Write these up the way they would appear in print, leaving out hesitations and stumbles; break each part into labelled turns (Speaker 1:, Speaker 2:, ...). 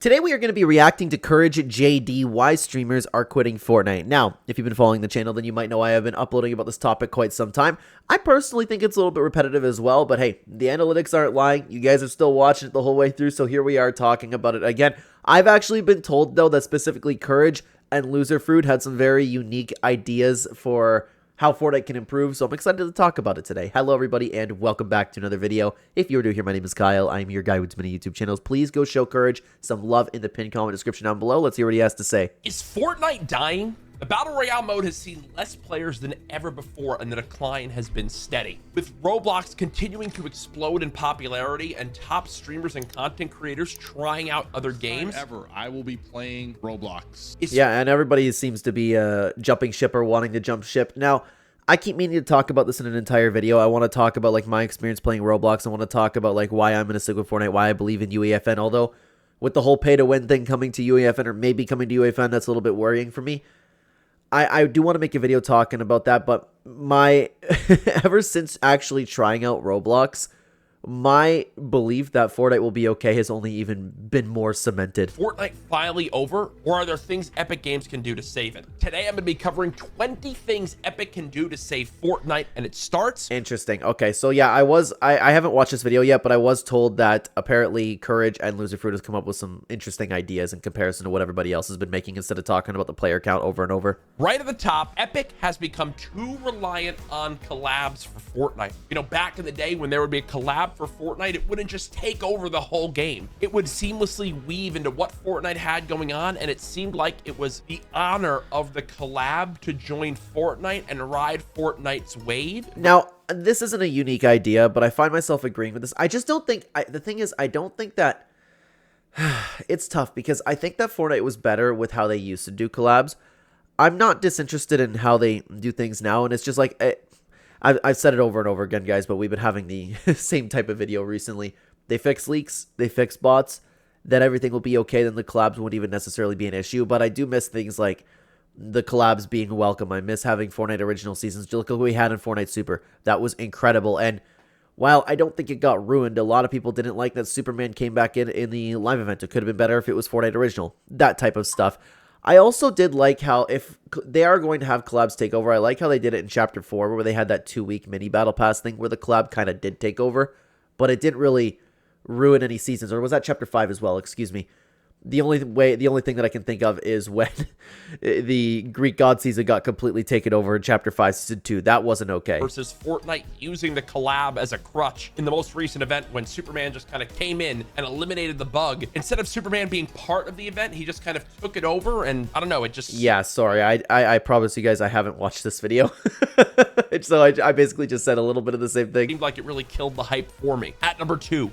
Speaker 1: Today we are going to be reacting to CouRage JD, why streamers are quitting Fortnite. Now, if you've been following the channel, then you might know I have been uploading about this topic quite some time. I personally think it's a little bit repetitive as well, but hey, the analytics aren't lying. You guys are still watching it the whole way through, so here we are talking about it again. I've actually been told, though, that specifically CouRage and Loserfruit had some very unique ideas for how Fortnite can improve, so I'm excited to talk about it today. Hello everybody, and welcome back to another video. If you're new here, my name is Kyle. I'm your guy with many YouTube channels. Please go show CouRage some love in the pinned comment description down below. Let's hear what he has to say.
Speaker 2: Is Fortnite dying? The Battle Royale mode has seen less players than ever before, and the decline has been steady. With Roblox continuing to explode in popularity and top streamers and content creators trying out other games,
Speaker 3: I will be playing Roblox.
Speaker 1: Yeah, and everybody seems to be jumping ship or wanting to jump ship. Now, I keep meaning to talk about this in an entire video. I want to talk about like my experience playing Roblox. I want to talk about like why I'm going to stick with Fortnite, why I believe in UEFN. Although with the whole pay to win thing coming to UEFN or maybe coming to UEFN, that's a little bit worrying for me. I do want to make a video talking about that, but ever since actually trying out Roblox, my belief that Fortnite will be okay has only even been more cemented.
Speaker 2: Fortnite finally over, or are there things Epic Games can do to save it? Today I'm going to be covering 20 things Epic can do to save Fortnite, and it starts...
Speaker 1: Interesting. Okay, so yeah, I haven't watched this video yet, but I was told that apparently CouRage and Loserfruit has come up with some interesting ideas in comparison to what everybody else has been making instead of talking about the player count over and over.
Speaker 2: Right at the top, Epic has become too reliant on collabs for Fortnite. You know, back in the day when there would be a collab for Fortnite, it wouldn't just take over the whole game. It would seamlessly weave into what Fortnite had going on, and it seemed like it was the honor of the collab to join Fortnite and ride Fortnite's wave.
Speaker 1: Now, this isn't a unique idea, but I find myself agreeing with this. I just don't think, the thing is, I don't think that, it's tough because I think that Fortnite was better with how they used to do collabs. I'm not disinterested in how they do things now, and it's just like, I've said it over and over again, guys, but we've been having the same type of video recently. They fix leaks, they fix bots, then everything will be okay, then the collabs won't even necessarily be an issue. But I do miss things like the collabs being welcome. I miss having Fortnite original seasons. Just look at what we had in Fortnite Super. That was incredible. And while I don't think it got ruined, a lot of people didn't like that Superman came back in the live event. It could have been better if it was Fortnite original. That type of stuff. I also did like how, if they are going to have collabs take over, I like how they did it in Chapter 4, where they had that 2-week mini Battle Pass thing, where the collab kind of did take over, but it didn't really ruin any seasons. Or was that Chapter 5 as well? Excuse me. The only thing that I can think of is when the Greek God season got completely taken over in Chapter 5, Season 2. That wasn't okay.
Speaker 2: Versus Fortnite using the collab as a crutch in the most recent event when Superman just kind of came in and eliminated the bug. Instead of Superman being part of the event, he just kind of took it over, and I don't know, it just...
Speaker 1: Yeah, sorry. I promise you guys I haven't watched this video. So I basically just said a little bit of the same thing.
Speaker 2: Seemed like it really killed the hype for me. At number 2.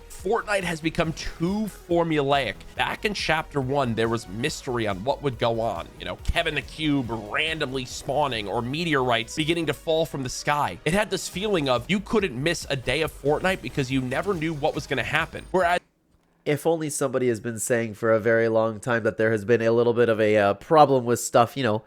Speaker 2: Fortnite has become too formulaic. Back in Chapter 1, there was mystery on what would go on. You know, Kevin the Cube randomly spawning or meteorites beginning to fall from the sky. It had this feeling of you couldn't miss a day of Fortnite because you never knew what was going to happen. Whereas,
Speaker 1: if only somebody has been saying for a very long time that there has been a little bit of a problem with stuff, you know,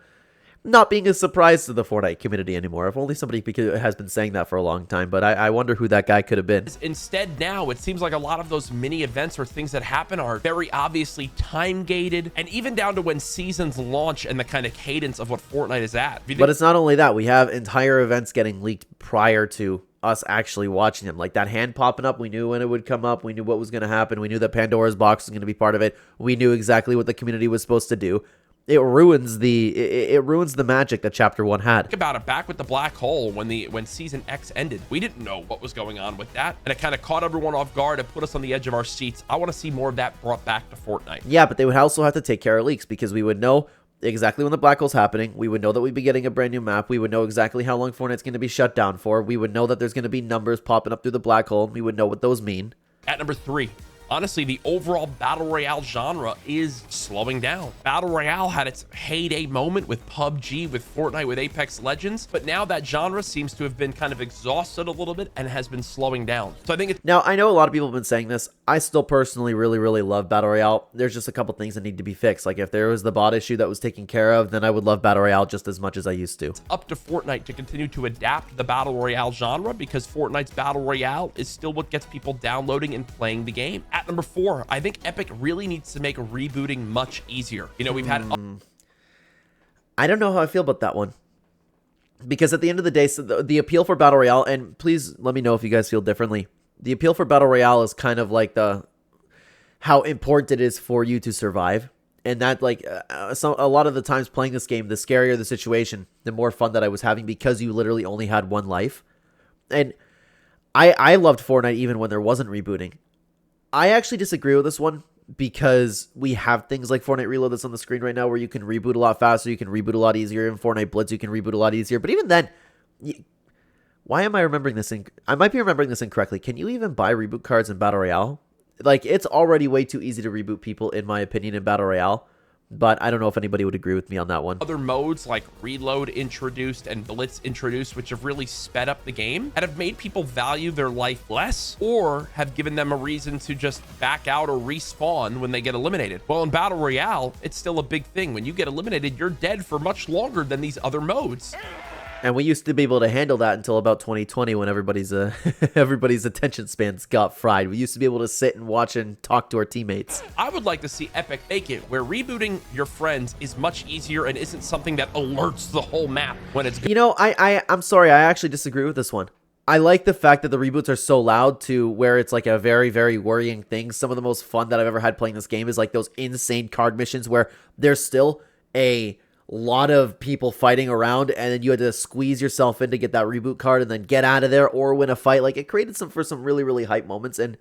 Speaker 1: not being a surprise to the Fortnite community anymore. If only somebody has been saying that for a long time, but I wonder who that guy could have been.
Speaker 2: Instead, now it seems like a lot of those mini events or things that happen are very obviously time gated, and even down to when seasons launch and the kind of cadence of what Fortnite is at.
Speaker 1: But it's not only that, we have entire events getting leaked prior to us actually watching them. Like that hand popping up, we knew when it would come up, we knew what was going to happen, we knew that Pandora's box was going to be part of it, we knew exactly what the community was supposed to do. It ruins the magic that Chapter 1 had.
Speaker 2: Think about it, back with the black hole when Season X ended, we didn't know what was going on with that, and it kind of caught everyone off guard and put us on the edge of our seats. I want to see more of that brought back to Fortnite.
Speaker 1: Yeah, but they would also have to take care of leaks, because we would know exactly when the black hole's happening. We would know that we'd be getting a brand new map. We would know exactly how long Fortnite's going to be shut down for. We would know that there's going to be numbers popping up through the black hole, and we would know what those mean.
Speaker 2: At number 3. Honestly, the overall Battle Royale genre is slowing down. Battle Royale had its heyday moment with PUBG, with Fortnite, with Apex Legends, but now that genre seems to have been kind of exhausted a little bit and has been slowing down. So I think it's...
Speaker 1: Now, I know a lot of people have been saying this. I still personally really love Battle Royale. There's just a couple things that need to be fixed. Like if there was the bot issue that was taken care of, then I would love Battle Royale just as much as I used to.
Speaker 2: It's up to Fortnite to continue to adapt the Battle Royale genre, because Fortnite's Battle Royale is still what gets people downloading and playing the game. At At number 4, I think Epic really needs to make rebooting much easier. You know, we've had...
Speaker 1: I don't know how I feel about that one. Because at the end of the day, so the appeal for Battle Royale, and please let me know if you guys feel differently. The appeal for Battle Royale is kind of like how important it is for you to survive. And that, like, a lot of the times playing this game, the scarier the situation, the more fun that I was having because you literally only had one life. And I loved Fortnite even when there wasn't rebooting. I actually disagree with this one because we have things like Fortnite Reload that's on the screen right now where you can reboot a lot faster, you can reboot a lot easier. In Fortnite Blitz, you can reboot a lot easier. But even then, why am I remembering this? I might be remembering this incorrectly. Can you even buy reboot cards in Battle Royale? Like, it's already way too easy to reboot people, in my opinion, in Battle Royale. But I don't know if anybody would agree with me on that one.
Speaker 2: Other modes like Reload introduced and Blitz introduced, which have really sped up the game and have made people value their life less or have given them a reason to just back out or respawn when they get eliminated. Well, in Battle Royale, it's still a big thing. When you get eliminated, you're dead for much longer than these other modes.
Speaker 1: And we used to be able to handle that until about 2020 when everybody's everybody's attention spans got fried. We used to be able to sit and watch and talk to our teammates.
Speaker 2: I would like to see Epic make it where rebooting your friends is much easier and isn't something that alerts the whole map when it's...
Speaker 1: You know, I'm sorry, I actually disagree with this one. I like the fact that the reboots are so loud to where it's like a very, very worrying thing. Some of the most fun that I've ever had playing this game is like those insane card missions where there's still a lot of people fighting around and then you had to squeeze yourself in to get that reboot card and then get out of there or win a fight. Like, it created some really, really hype moments, and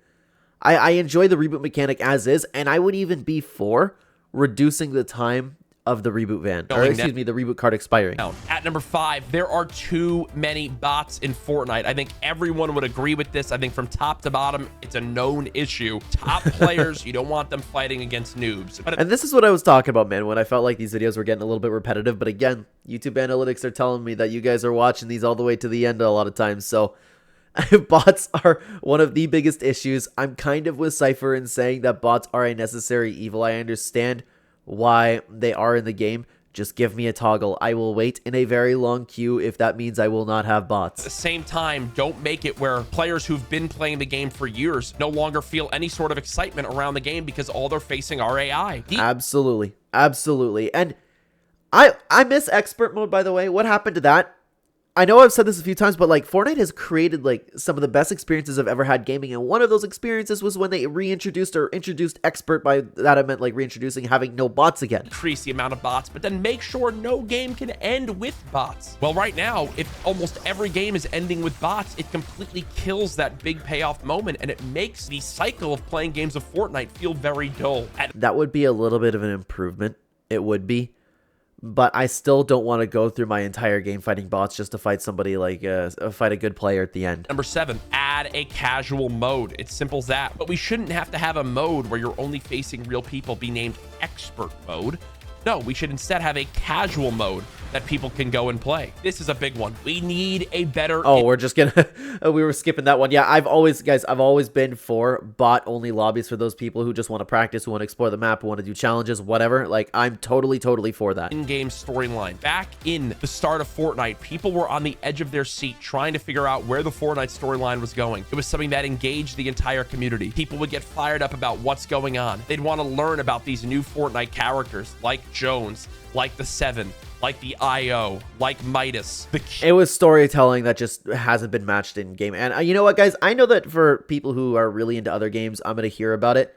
Speaker 1: I enjoy the reboot mechanic as is, and I would even be for reducing the time of the reboot van, or excuse me, the reboot card expiring.
Speaker 2: At number 5, there are too many bots in Fortnite. I think everyone would agree with this. I think from top to bottom, it's a known issue. Top players, you don't want them fighting against noobs.
Speaker 1: And this is what I was talking about, man, when I felt like these videos were getting a little bit repetitive. But again, YouTube analytics are telling me that you guys are watching these all the way to the end a lot of times. So bots are one of the biggest issues. I'm kind of with Cypher in saying that bots are a necessary evil. I understand why they are in the game. Just give me a toggle. I will wait in a very long queue if that means I will not have bots.
Speaker 2: At the same time, don't make it where players who've been playing the game for years no longer feel any sort of excitement around the game because all they're facing are AI.
Speaker 1: Absolutely. Absolutely. And I miss expert mode, by the way. What happened to that? I know I've said this a few times, but like Fortnite has created like some of the best experiences I've ever had gaming, and one of those experiences was when they reintroduced or introduced expert. By that I meant like reintroducing having no bots again.
Speaker 2: Increase the amount of bots, but then make sure no game can end with bots. Well, right now, if almost every game is ending with bots, it completely kills that big payoff moment, and it makes the cycle of playing games of Fortnite feel very dull.
Speaker 1: That would be a little bit of an improvement. It would be. But I still don't want to go through my entire game fighting bots just to fight somebody like fight a good player at the end.
Speaker 2: Number 7, add a casual mode. It's simple as that. But we shouldn't have to have a mode where you're only facing real people be named expert mode. No, we should instead have a casual mode that people can go and play. This is a big one. We need a better...
Speaker 1: Oh, we're just gonna... we were skipping that one. Yeah, I've always been for bot-only lobbies for those people who just want to practice, who want to explore the map, who want to do challenges, whatever. Like, I'm totally for that.
Speaker 2: In-game storyline. Back in the start of Fortnite, people were on the edge of their seat trying to figure out where the Fortnite storyline was going. It was something that engaged the entire community. People would get fired up about what's going on. They'd want to learn about these new Fortnite characters, like Jones, like the Seven, like the IO, like Midas.
Speaker 1: It was storytelling that just hasn't been matched in game. And you know what, guys? I know that for people who are really into other games, I'm going to hear about it.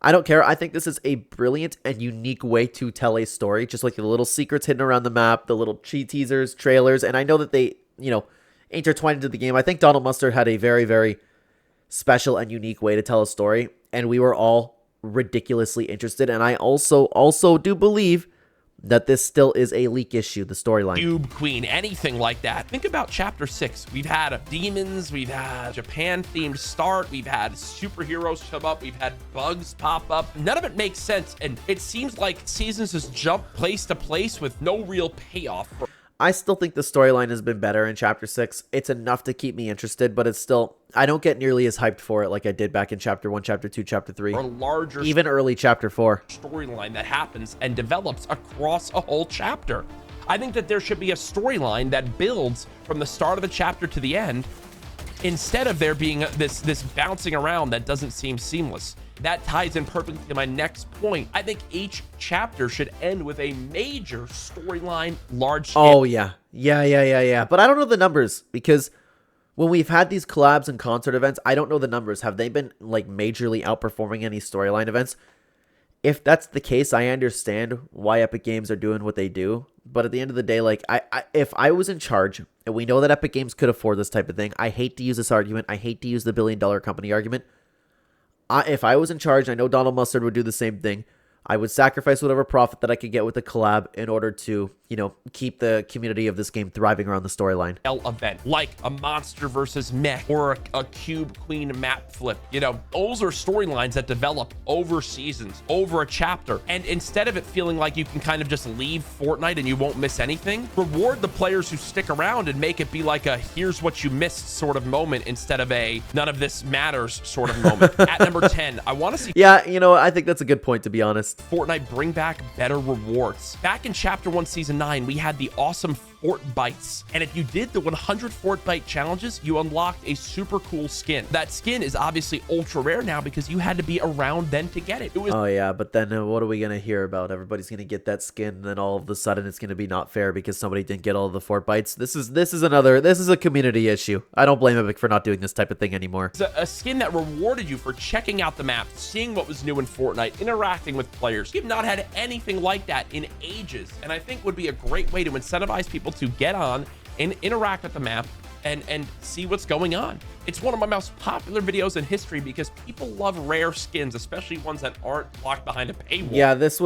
Speaker 1: I don't care. I think this is a brilliant and unique way to tell a story. Just like the little secrets hidden around the map, the little cheat teasers, trailers. And I know that they, you know, intertwined into the game. I think Donald Mustard had a very, very special and unique way to tell a story. And we were all ridiculously interested. And I also do believe that this still is a leak issue, the storyline.
Speaker 2: Cube Queen, anything like that. Think about Chapter 6. We've had demons, we've had Japan-themed start, we've had superheroes come up, we've had bugs pop up. None of it makes sense, and it seems like seasons just jump place to place with no real payoff.
Speaker 1: I still think the storyline has been better in Chapter 6. It's enough to keep me interested, but it's still... I don't get nearly as hyped for it like I did back in Chapter 1, Chapter 2, Chapter 3.
Speaker 2: Or larger...
Speaker 1: even early Chapter 4.
Speaker 2: ...storyline that happens and develops across a whole chapter. I think that there should be a storyline that builds from the start of the chapter to the end instead of there being this bouncing around that doesn't seem seamless. That ties in perfectly to my next point. I think each chapter should end with a major storyline, large scale.
Speaker 1: Oh, yeah. Yeah. But I don't know the numbers, because when we've had these collabs and concert events, I don't know the numbers. Have they been, like, majorly outperforming any storyline events? If that's the case, I understand why Epic Games are doing what they do. But at the end of the day, like, if I was in charge, and we know that Epic Games could afford this type of thing, I hate to use this argument. I hate to use the billion-dollar company argument. If I was in charge, I know Donald Mustard would do the same thing. I would sacrifice whatever profit that I could get with the collab in order to, you know, keep the community of this game thriving around the storyline.
Speaker 2: Event like a monster versus mech or a cube queen map flip. You know, those are storylines that develop over seasons, over a chapter. And instead of it feeling like you can kind of just leave Fortnite and you won't miss anything, reward the players who stick around and make it be like a here's what you missed sort of moment instead of a none of this matters sort of moment. At number 10, I want to see.
Speaker 1: Yeah, you know, I think that's a good point, to be honest.
Speaker 2: Fortnite bring back better rewards. Back in Chapter 1, Season 9, we had the awesome Fort Bites. And if you did the 100 Fort Bite challenges, you unlocked a super cool skin. That skin is obviously ultra rare now because you had to be around then to get it.
Speaker 1: Oh, yeah, but then what are we going to hear about? Everybody's going to get that skin, and then all of a sudden it's going to be not fair because somebody didn't get all of the Fort Bites. This is a community issue. I don't blame Epic for not doing this type of thing anymore.
Speaker 2: It's a skin that rewarded you for checking out the map, seeing what was new in Fortnite, interacting with players. You've not had anything like that in ages, and I think would be a great way to incentivize people to get on and interact with the map and see what's going on. It's one of my most popular videos in history because people love rare skins, especially ones that aren't locked behind a paywall.
Speaker 1: Yeah, this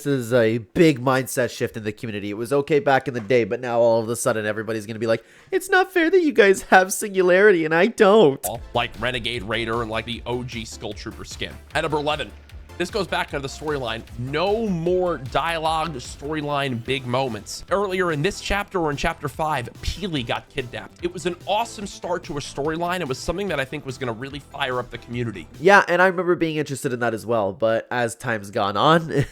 Speaker 1: is a big mindset shift in the community. It was okay back in the day, but now all of a sudden everybody's going to be like, it's not fair that you guys have Singularity and I don't.
Speaker 2: Like Renegade Raider and like the OG Skull Trooper skin. At number 11, this goes back into the storyline. No more dialogue storyline big moments. Earlier in this chapter or in chapter 5, Peely got kidnapped. It was an awesome start to a storyline. It was something that I think was going to really fire up the community.
Speaker 1: Yeah, and I remember being interested in that as well. But as time's gone on,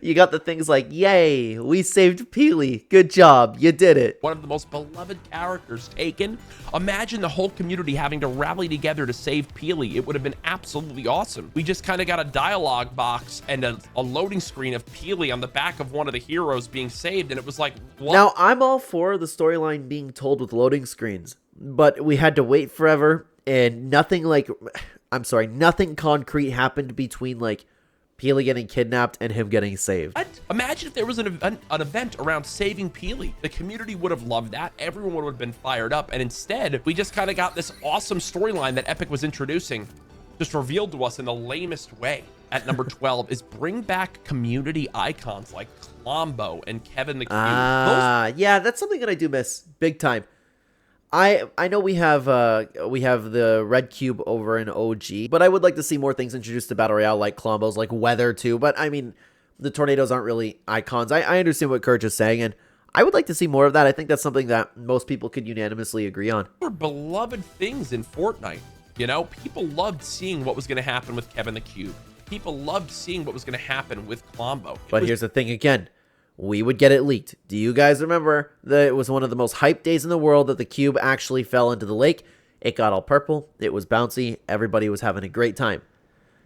Speaker 1: you got the things like, yay, we saved Peely. Good job. You did it.
Speaker 2: One of the most beloved characters taken. Imagine the whole community having to rally together to save Peely. It would have been absolutely awesome. We just kind of got a dialogue box and a loading screen of Peely on the back of one of the heroes being saved. And it was like, what?
Speaker 1: Now, I'm all for the storyline being told with loading screens, but we had to wait forever and nothing concrete happened between like Peely getting kidnapped and him getting saved.
Speaker 2: Imagine if there was an event around saving Peely. The community would have loved that. Everyone would have been fired up. And instead, we just kind of got this awesome storyline that Epic was introducing, just revealed to us in the lamest way. At number 12 is bring back community icons like Klombo and Kevin the Cube.
Speaker 1: Yeah, that's something that I do miss big time. I know we have the red cube over in OG, but I would like to see more things introduced to Battle Royale, like Klombos, like Weather too. But I mean, the tornadoes aren't really icons. I understand what CouRage is saying, and I would like to see more of that. I think that's something that most people could unanimously agree on.
Speaker 2: These were beloved things in Fortnite. You know, people loved seeing what was going to happen with Kevin the Cube. People loved seeing what was going to happen with Klombo.
Speaker 1: But here's the thing again. We would get it leaked. Do you guys remember that it was one of the most hyped days in the world that the cube actually fell into the lake? It got all purple. It was bouncy. Everybody was having a great time.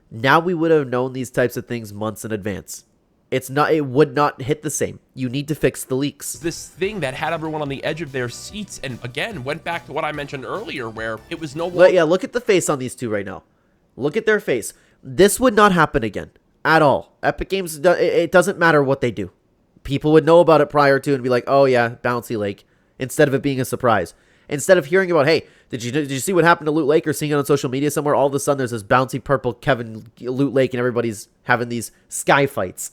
Speaker 1: Now we would have known these types of things months in advance. It would not hit the same. You need to fix the leaks.
Speaker 2: This thing that had everyone on the edge of their seats, and again, went back to what I mentioned earlier, where it was no longer...
Speaker 1: Yeah, look at the face on these two right now. Look at their face. This would not happen again. At all. Epic Games, it doesn't matter what they do. People would know about it prior to and be like, oh yeah, bouncy lake, instead of it being a surprise. Instead of hearing about, hey, did you see what happened to Loot Lake or seeing it on social media somewhere? All of a sudden there's this bouncy purple Kevin Loot Lake and everybody's having these sky fights.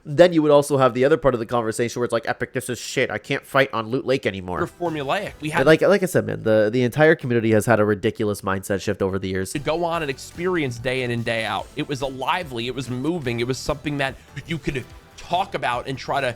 Speaker 1: Then you would also have the other part of the conversation where it's like, Epic, this is shit. I can't fight on Loot Lake anymore.
Speaker 2: Formulaic. We had
Speaker 1: like I said, man, the entire community has had a ridiculous mindset shift over the years.
Speaker 2: To go on and experience day in and day out. It was lively. It was moving. It was something that you could talk about and try to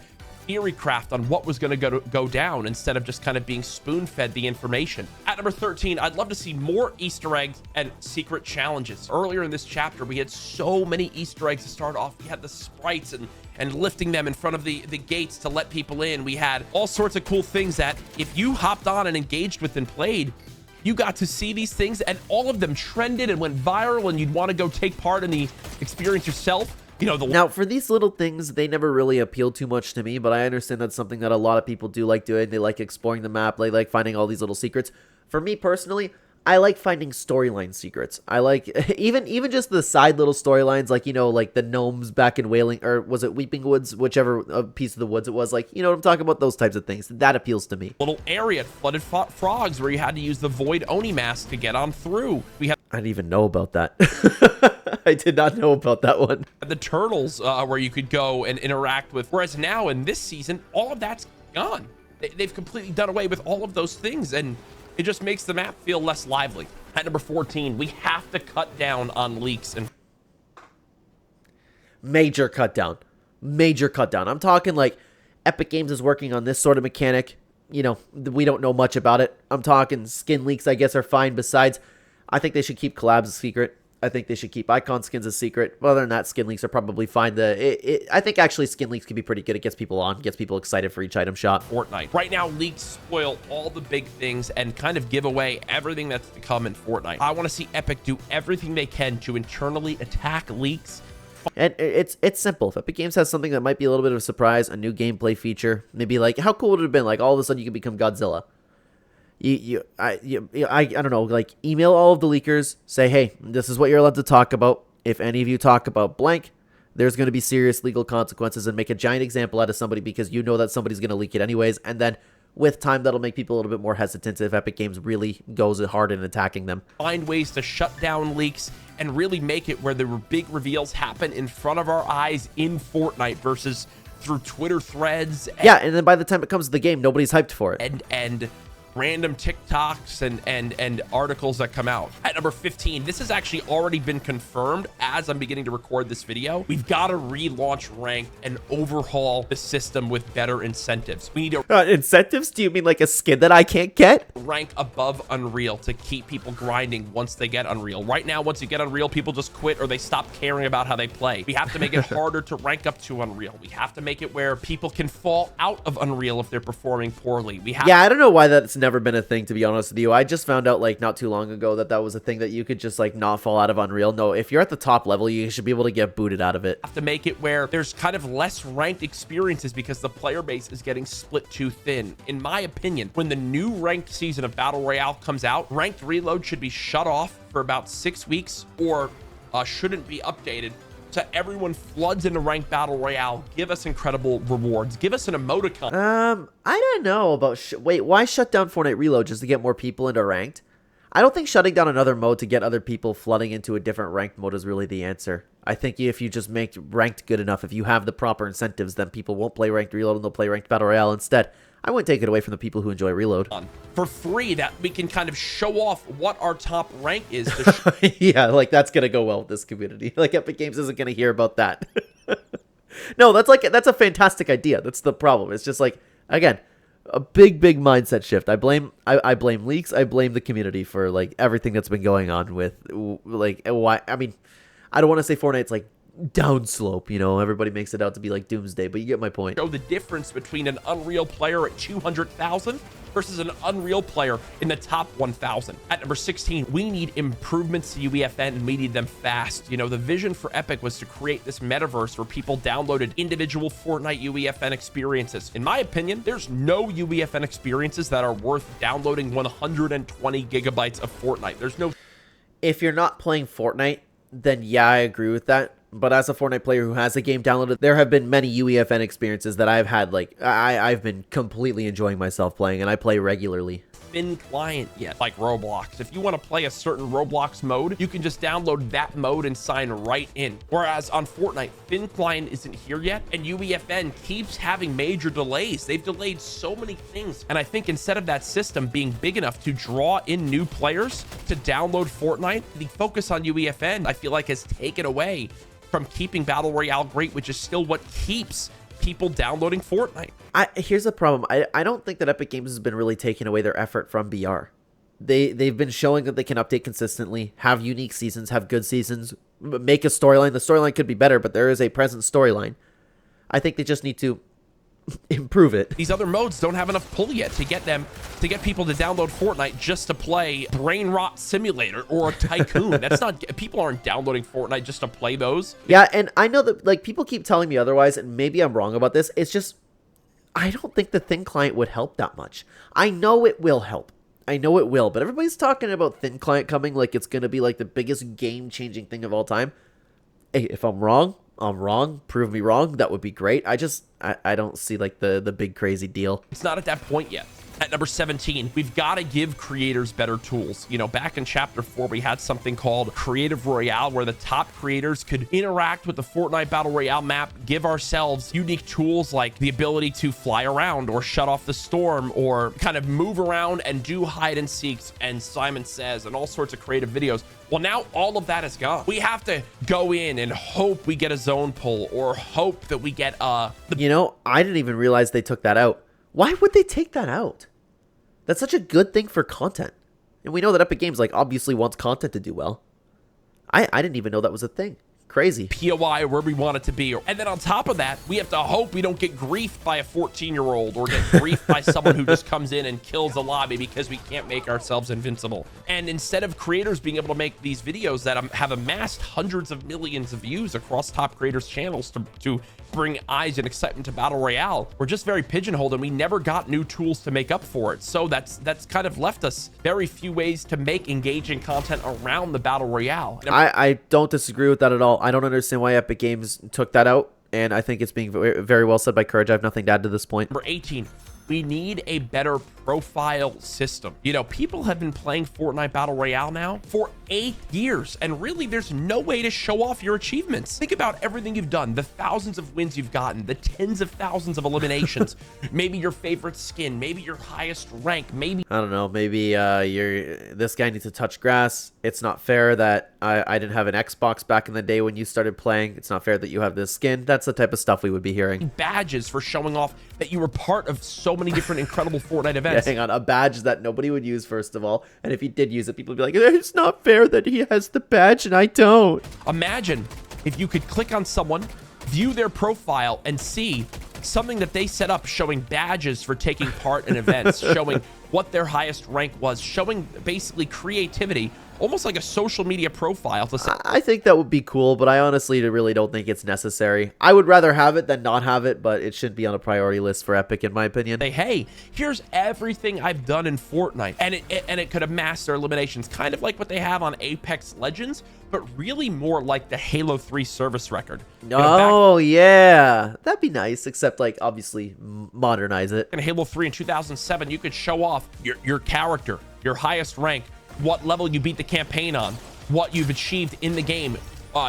Speaker 2: theory craft on what was going to go down instead of just kind of being spoon-fed the information. At number 13, I'd love to see more Easter eggs and secret challenges. Earlier in this chapter, we had so many Easter eggs to start off. We had the sprites and lifting them in front of the gates to let people in. We had all sorts of cool things that if you hopped on and engaged with and played, you got to see these things, and all of them trended and went viral, and you'd want to go take part in the experience yourself. You know,
Speaker 1: now for these little things, they never really appeal too much to me, but I understand that's something that a lot of people do like doing. They like exploring the map. They like finding all these little secrets. For me personally, I like finding storyline secrets. I like even just the side little storylines, like, you know, like the gnomes back in Wailing, or was it Weeping Woods, whichever piece of the woods it was, like, you know what I'm talking about, those types of things. That appeals to me.
Speaker 2: Little area at Flooded Frogs where you had to use the Void Oni mask to get on through. We had
Speaker 1: I didn't even know about that. I did not know about that one.
Speaker 2: the turtles where you could go and interact with, whereas now in this season, all of that's gone. They've completely done away with all of those things, and it just makes the map feel less lively. At number 14, we have to cut down on leaks and
Speaker 1: Major cut down. Major cut down. I'm talking like Epic Games is working on this sort of mechanic. You know, we don't know much about it. I'm talking skin leaks, I guess, are fine. Besides, I think they should keep collabs a secret. I think they should keep icon skins a secret. But other than that, skin leaks are probably fine. I think actually skin leaks can be pretty good. It gets people on, gets people excited for each item shot.
Speaker 2: Fortnite. Right now, leaks spoil all the big things and kind of give away everything that's to come in Fortnite. I want to see Epic do everything they can to internally attack leaks.
Speaker 1: And it's simple. If Epic Games has something that might be a little bit of a surprise, a new gameplay feature, maybe like, how cool would it have been? Like, all of a sudden you can become Godzilla. I don't know, like, email all of the leakers, say, hey, this is what you're allowed to talk about. If any of you talk about blank, there's going to be serious legal consequences, and make a giant example out of somebody because you know that somebody's going to leak it anyways. And then with time, that'll make people a little bit more hesitant if Epic Games really goes hard in attacking them.
Speaker 2: Find ways to shut down leaks and really make it where the big reveals happen in front of our eyes in Fortnite versus through Twitter threads.
Speaker 1: Yeah, and then by the time it comes to the game, nobody's hyped for it.
Speaker 2: And random TikToks and articles that come out. At number 15, this has actually already been confirmed as I'm beginning to record this video. We've got to relaunch Ranked and overhaul the system with better incentives. We need to
Speaker 1: incentives? Do you mean like a skin that I can't get?
Speaker 2: rank above Unreal to keep people grinding once they get Unreal. Right now, once you get Unreal, people just quit or they stop caring about how they play. We have to make it harder to rank up to Unreal. We have to make it where people can fall out of Unreal if they're performing poorly.
Speaker 1: Yeah, I don't know why that's never been a thing, to be honest with you. I just found out like not too long ago that was a thing that you could just like not fall out of Unreal. No, if you're at the top level, you should be able to get booted out of it.
Speaker 2: Have to make it where there's kind of less ranked experiences because the player base is getting split too thin. In my opinion, when the new ranked season of Battle Royale comes out, ranked reload should be shut off for about 6 weeks or shouldn't be updated. So everyone floods into ranked Battle Royale. Give us incredible rewards. Give us an emoticon.
Speaker 1: I don't know about... Wait, why shut down Fortnite Reload? Just to get more people into ranked? I don't think shutting down another mode to get other people flooding into a different ranked mode is really the answer. I think if you just make ranked good enough, if you have the proper incentives, then people won't play ranked Reload and they'll play ranked Battle Royale instead. I wouldn't take it away from the people who enjoy Reload.
Speaker 2: For free, that we can kind of show off what our top rank is.
Speaker 1: Yeah, like that's going to go well with this community. Like Epic Games isn't going to hear about that. No, that's a fantastic idea. That's the problem. It's just like, again, a big mindset shift. I blame leaks. I blame the community for like everything that's been going on with like why. I mean, I don't want to say Fortnite's like downslope, you know, everybody makes it out to be like doomsday, but you get my point.
Speaker 2: Show the difference between an Unreal player at 200,000 versus an Unreal player in the top 1,000. At number 16, we need improvements to UEFN and we need them fast. You know, the vision for Epic was to create this metaverse where people downloaded individual Fortnite UEFN experiences. In my opinion, there's no UEFN experiences that are worth downloading 120 gigabytes of Fortnite. There's no...
Speaker 1: If you're not playing Fortnite, then yeah, I agree with that. But as a Fortnite player who has a game downloaded, there have been many UEFN experiences that I've had, like, I've been completely enjoying myself playing, and I play regularly.
Speaker 2: Thin client yet, like Roblox. If you want to play a certain Roblox mode, you can just download that mode and sign right in. Whereas on Fortnite, thin client isn't here yet, and UEFN keeps having major delays. They've delayed so many things. And I think instead of that system being big enough to draw in new players to download Fortnite, the focus on UEFN, I feel like, has taken away from keeping Battle Royale great, which is still what keeps people downloading Fortnite.
Speaker 1: Here's the problem. I don't think that Epic Games has been really taking away their effort from BR. They've been showing that they can update consistently, have unique seasons, have good seasons, make a storyline. The storyline could be better, but there is a present storyline. I think they just need to improve it.
Speaker 2: These other modes don't have enough pull yet to get people to download Fortnite just to play Brain Rot Simulator or Tycoon. That's not, people aren't downloading Fortnite just to play those.
Speaker 1: Yeah, and I know that like people keep telling me otherwise, and maybe I'm wrong about this. It's just I don't think the thin client would help that much. I know it will help. I know it will, but everybody's talking about thin client coming like it's going to be like the biggest game-changing thing of all time. Hey, if I'm wrong, I'm wrong. Prove me wrong. That would be great. I don't see like the big crazy deal.
Speaker 2: It's not at that point yet. At number 17, we've got to give creators better tools. You know, back in chapter 4, we had something called Creative Royale, where the top creators could interact with the Fortnite Battle Royale map, give ourselves unique tools like the ability to fly around or shut off the storm or kind of move around and do hide and seeks and Simon Says and all sorts of creative videos. Well, now all of that is gone. We have to go in and hope we get a zone pull or hope that we get
Speaker 1: You know, I didn't even realize they took that out. Why would they take that out? That's such a good thing for content. And we know that Epic Games like obviously wants content to do well. I didn't even know that was a thing. Crazy.
Speaker 2: POI where we want it to be. And then on top of that, we have to hope we don't get griefed by a 14-year-old or get griefed by someone who just comes in and kills a lobby because we can't make ourselves invincible. And instead of creators being able to make these videos that have amassed hundreds of millions of views across top creators' channels to bring eyes and excitement to Battle Royale, we're just very pigeonholed and we never got new tools to make up for it. So that's kind of left us very few ways to make engaging content around the Battle Royale.
Speaker 1: I don't disagree with that at all. I don't understand why Epic Games took that out, and I think it's being very well said by CouRage. I have nothing to add to this point.
Speaker 2: Number 18, we need a better profile system. You know, people have been playing Fortnite Battle Royale now for 8 years, and really there's no way to show off your achievements. Think about everything you've done, the thousands of wins you've gotten, the tens of thousands of eliminations, maybe your favorite skin, maybe your highest rank, maybe
Speaker 1: I don't know, maybe this guy needs to touch grass. It's not fair that I didn't have an Xbox back in the day when you started playing. It's not fair that you have this skin. That's the type of stuff we would be hearing.
Speaker 2: badges for showing off that you were part of so many different incredible Fortnite events.
Speaker 1: Yeah, hang on, a badge that nobody would use, first of all, and if he did use it, people would be like, it's not fair that he has the badge and I don't.
Speaker 2: Imagine if you could click on someone, view their profile, and see something that they set up showing badges for taking part in events, showing what their highest rank was, showing basically creativity, almost like a social media profile to say.
Speaker 1: I think that would be cool, but I honestly really don't think it's necessary. I would rather have it than not have it, but it shouldn't be on a priority list for Epic, in my opinion.
Speaker 2: Say, hey, here's everything I've done in Fortnite, and it could amass their eliminations, kind of like what they have on Apex Legends, but really more like the Halo 3 service record.
Speaker 1: Oh, yeah, that'd be nice, except like obviously modernize it.
Speaker 2: In Halo 3 in 2007, you could show off your character, your highest rank, what level you beat the campaign on, what you've achieved in the game,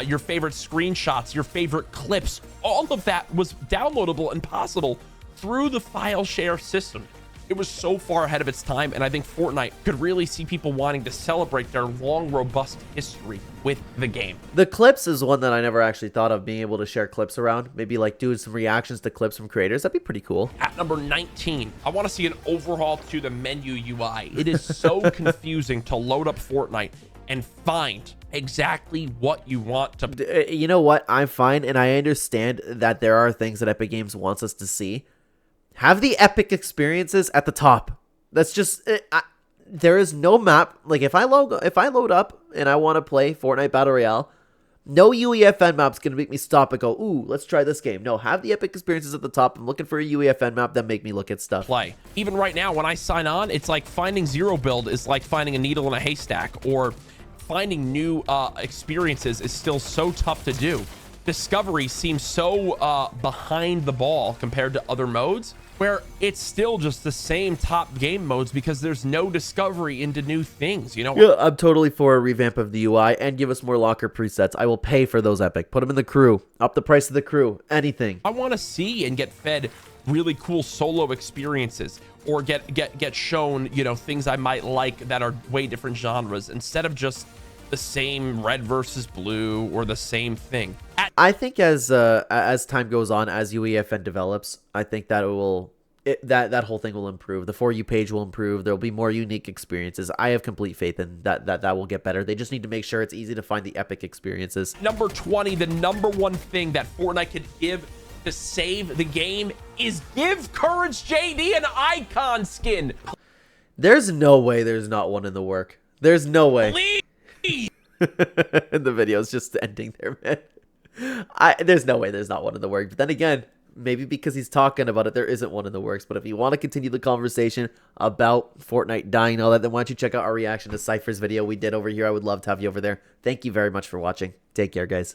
Speaker 2: your favorite screenshots, your favorite clips. All of that was downloadable and possible through the file share system. It was so far ahead of its time, and I think Fortnite could really see people wanting to celebrate their long, robust history with the game.
Speaker 1: The clips is one that I never actually thought of, being able to share clips around. Maybe like doing some reactions to clips from creators. That'd be pretty cool.
Speaker 2: At number 19, I want to see an overhaul to the menu UI. It is so confusing to load up Fortnite and find exactly what you want to.
Speaker 1: You know what? I'm fine, and I understand that there are things that Epic Games wants us to see. Have the epic experiences at the top. That's just there is no map. Like if I load up and I want to play Fortnite Battle Royale, no UEFN map's gonna make me stop and go, ooh, let's try this game. No, have the epic experiences at the top. I'm looking for a UEFN map that make me look at stuff.
Speaker 2: Play. Even right now, when I sign on, it's like finding zero build is like finding a needle in a haystack, or finding new experiences is still so tough to do. Discovery seems so behind the ball compared to other modes, where it's still just the same top game modes because there's no discovery into new things, you know?
Speaker 1: Yeah, I'm totally for a revamp of the UI and give us more locker presets. I will pay for those Epic. Put them in the crew. Up the price of the crew. Anything.
Speaker 2: I want to see and get fed really cool solo experiences, or get shown, you know, things I might like that are way different genres instead of just the same red versus blue or the same thing.
Speaker 1: I think as time goes on, as UEFN develops, I think that that whole thing will improve. The For You page will improve. There will be more unique experiences. I have complete faith in that will get better. They just need to make sure it's easy to find the epic experiences.
Speaker 2: Number 20, the number one thing that Fortnite could give to save the game is give CouRage JD an icon skin.
Speaker 1: There's no way there's not one in the work. There's no way.
Speaker 2: Please.
Speaker 1: The video's just ending there, man. There's no way there's not one in the work. But then again, maybe because he's talking about it, there isn't one in the works. But if you want to continue the conversation about Fortnite dying and all that, then why don't you check out our reaction to Cypher's video we did over here. I would love to have you over there. Thank you very much for watching. Take care, guys.